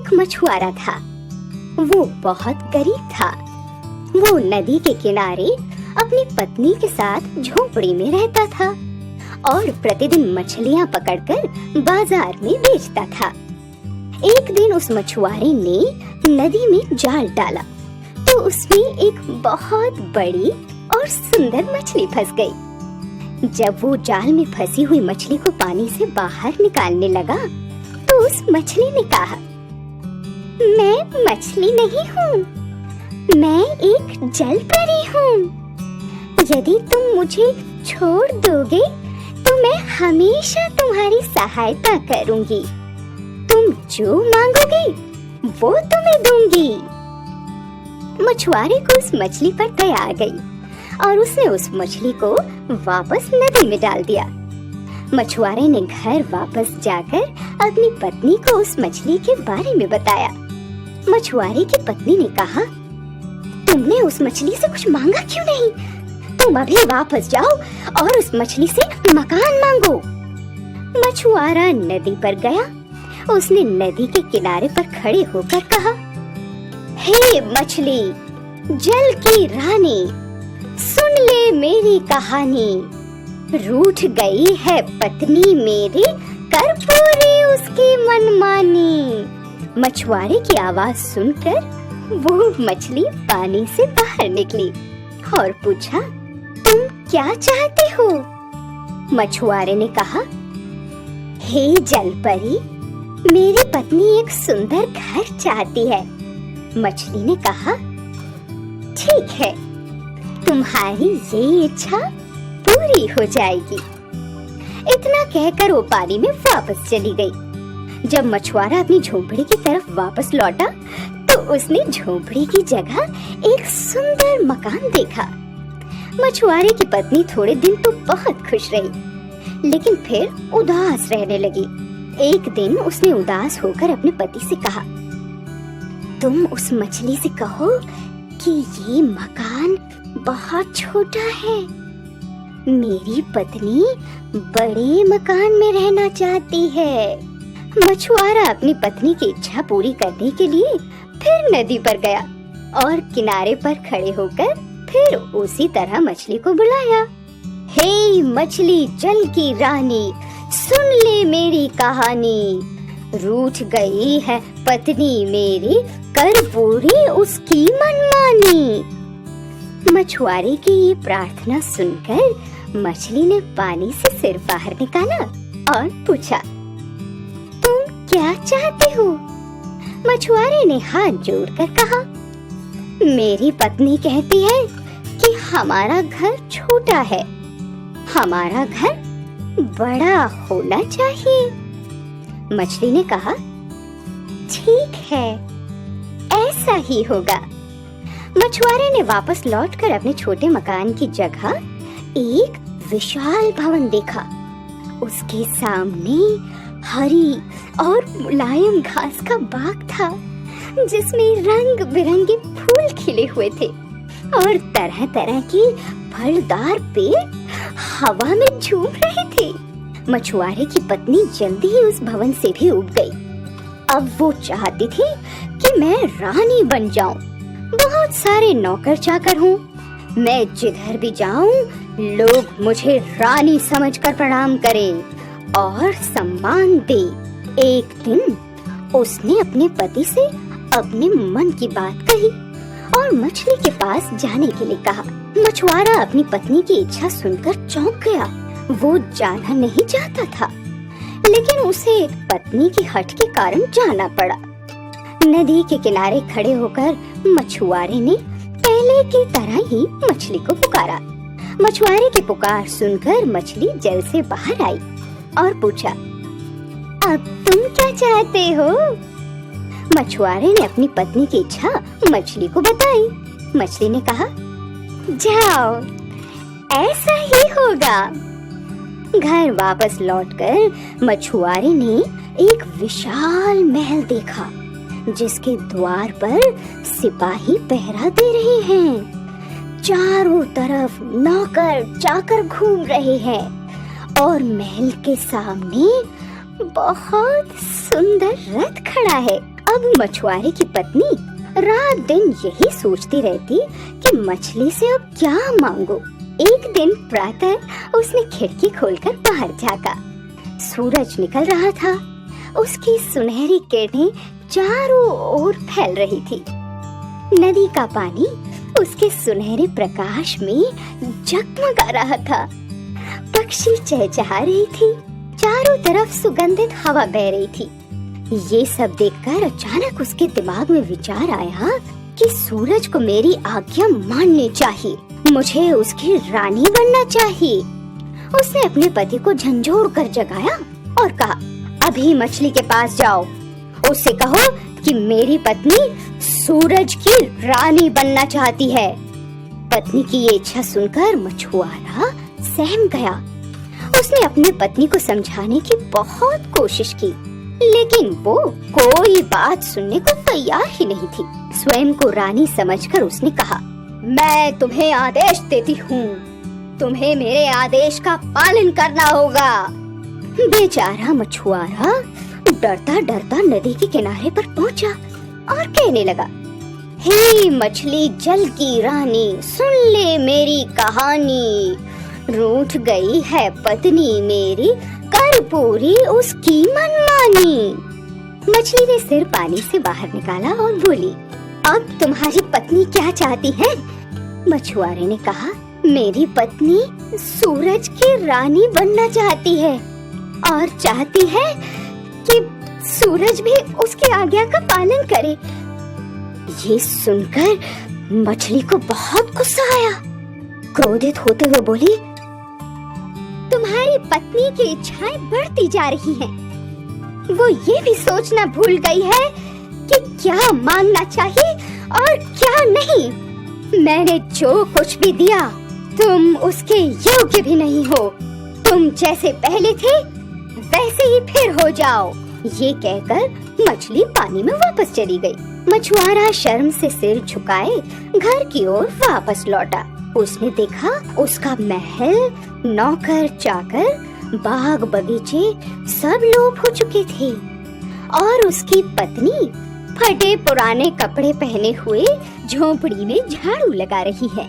एक मछुआरा था। वो बहुत गरीब था। वो नदी के किनारे अपनी पत्नी के साथ झोपड़ी में रहता था और प्रतिदिन मछलियां पकड़कर बाजार में बेचता था। एक दिन उस मछुआरे ने नदी में जाल डाला तो उसमें एक बहुत बड़ी और सुंदर मछली फंस गई। जब वो जाल में फंसी हुई मछली को पानी से बाहर निकालने लगा तो उस मछली ने कहा, मैं मछली नहीं हूँ, मैं एक जल परी हूँ। यदि तुम मुझे छोड़ दोगे तो मैं हमेशा तुम्हारी सहायता करूँगी। तुम जो मांगोगे वो तुम्हें दूंगी। मछुआरे को उस मछली पर दया आ गई और उसने उस मछली को वापस नदी में डाल दिया। मछुआरे ने घर वापस जाकर अपनी पत्नी को उस मछली के बारे में बताया। मछुआरे की पत्नी ने कहा, तुमने उस मछली से कुछ मांगा क्यों नहीं? तुम अभी वापस जाओ और उस मछली से मकान मांगो। मछुआरा नदी पर गया। उसने नदी के किनारे पर खड़े होकर कहा, हे मछली, जल की रानी, सुन ले मेरी कहानी। रूठ गई है पत्नी मेरी, कर पूरी उसकी मनमानी। मछुआरे की आवाज सुनकर वो मछली पानी से बाहर निकली और पूछा, तुम क्या चाहते हो? मछुआरे ने कहा, हे जलपरी, मेरी पत्नी एक सुंदर घर चाहती है। मछली ने कहा, ठीक है, तुम्हारी ये इच्छा पूरी हो जाएगी। इतना कहकर वो पानी में वापस चली गई। जब मछुआरा अपनी झोपड़ी की तरफ वापस लौटा तो उसने झोपड़ी की जगह एक सुंदर मकान देखा। मछुआरे की पत्नी थोड़े दिन तो बहुत खुश रही, लेकिन फिर उदास रहने लगी। एक दिन उसने उदास होकर अपने पति से कहा, तुम उस मछली से कहो कि ये मकान बहुत छोटा है। मेरी पत्नी बड़े मकान में रहना चाहती है। मछुआरा अपनी पत्नी की इच्छा पूरी करने के लिए फिर नदी पर गया और किनारे पर खड़े होकर फिर उसी तरह मछली को बुलाया, हे मछली जल की रानी, सुन ले मेरी कहानी। रूठ गई है पत्नी मेरी, कर पूरी उसकी मनमानी। मछुआरे की ये प्रार्थना सुनकर मछली ने पानी से सिर बाहर निकाला और पूछा, तुम क्या चाहते हो? मछुआरे ने हाथ जोड़कर कहा, मेरी पत्नी कहती है कि हमारा घर छोटा है, हमारा घर बड़ा होना चाहिए। मछली ने कहा, ठीक है, ऐसा ही होगा। मछुआरे ने वापस लौटकर अपने छोटे मकान की जगह एक विशाल भवन देखा। उसके सामने हरी और मुलायम घास का बाग था, जिसमें रंग बिरंगे फूल खिले हुए थे और तरह तरह के फलदार पेड़ हवा में झूम रहे थे। मछुआरे की पत्नी जल्दी ही उस भवन से भी उब गई। अब वो चाहती थी कि मैं रानी बन जाऊं। बहुत सारे नौकर चाकर हूँ, मैं जिधर भी जाऊं लोग मुझे रानी समझकर प्रणाम करें और सम्मान दे। एक दिन उसने अपने पति से अपने मन की बात कही और मछली के पास जाने के लिए कहा। मछुआरा अपनी पत्नी की इच्छा सुनकर चौंक गया। वो जाना नहीं चाहता था, लेकिन उसे पत्नी की हठ के कारण जाना पड़ा। नदी के किनारे खड़े होकर मछुआरे ने पहले की तरह ही मछली को पुकारा। मछुआरे की पुकार सुनकर मछली जल से बाहर आई और पूछा, अब तुम क्या चाहते हो? मछुआरे ने अपनी पत्नी की इच्छा मछली को बताई। मछली ने कहा, जाओ, ऐसा ही होगा। घर वापस लौटकर मछुआरे ने एक विशाल महल देखा, जिसके द्वार पर सिपाही पहरा दे रहे हैं। चारों तरफ नौकर चाकर घूम रहे हैं और महल के सामने बहुत सुंदर रथ खड़ा है अब मछुआरे की पत्नी रात दिन यही सोचती रहती कि मछली से अब क्या मांगो। एक दिन प्रातः उसने खिड़की खोलकर बाहर झाँका। सूरज निकल रहा था। उसकी सुनहरी किरणें चारों ओर फैल रही थी। नदी का पानी उसके सुनहरे प्रकाश में जगमगा रहा था। पक्षी चहचहा रही थी। चारों तरफ सुगंधित हवा बह रही थी। ये सब देखकर अचानक उसके दिमाग में विचार आया कि सूरज को मेरी आज्ञा माननी चाहिए। मुझे उसकी रानी बनना चाहिए। उसने अपने पति को झंझोर कर जगाया और कहा, अभी मछली के पास जाओ। उससे कहो कि मेरी पत्नी सूरज की रानी बनना चाहती है। पत्नी की ये इच्छा सुनकर मछुआरा सहम गया। उसने अपने पत्नी को समझाने की बहुत कोशिश की, लेकिन वो कोई बात सुनने को तैयार ही नहीं थी। स्वयं को रानी समझकर उसने कहा, मैं तुम्हें आदेश देती हूँ, तुम्हें मेरे आदेश का पालन करना होगा। बेचारा मछुआरा डरता डरता नदी के किनारे पर पहुँचा और कहने लगा, हे मछली जल की रानी, सुन ले मेरी कहानी। रूठ गई है पत्नी मेरी, कर पूरी उसकी मनमानी। मछली ने सिर पानी से बाहर निकाला और बोली, अब तुम्हारी पत्नी क्या चाहती है? मछुआरे ने कहा, मेरी पत्नी सूरज की रानी बनना चाहती है और चाहती है कि सूरज भी उसकी आज्ञा का पालन करे। ये सुनकर मछली को बहुत गुस्सा आया। क्रोधित होते हुए बोली, तुम्हारी पत्नी की इच्छाएं बढ़ती जा रही हैं। वो ये भी सोचना भूल गई है कि क्या मांगना चाहिए और क्या नहीं। मैंने जो कुछ भी दिया, तुम उसके योग्य भी नहीं हो। तुम जैसे पहले थे वैसे ही फिर हो जाओ। ये कहकर मछली पानी में वापस चली गई। मछुआरा शर्म से सिर झुकाए घर की ओर वापस लौटा। उसने देखा उसका महल, नौकर चाकर, बाग बगीचे सब लोप हो चुके थे और उसकी पत्नी फटे पुराने कपड़े पहने हुए झोपड़ी में झाड़ू लगा रही है।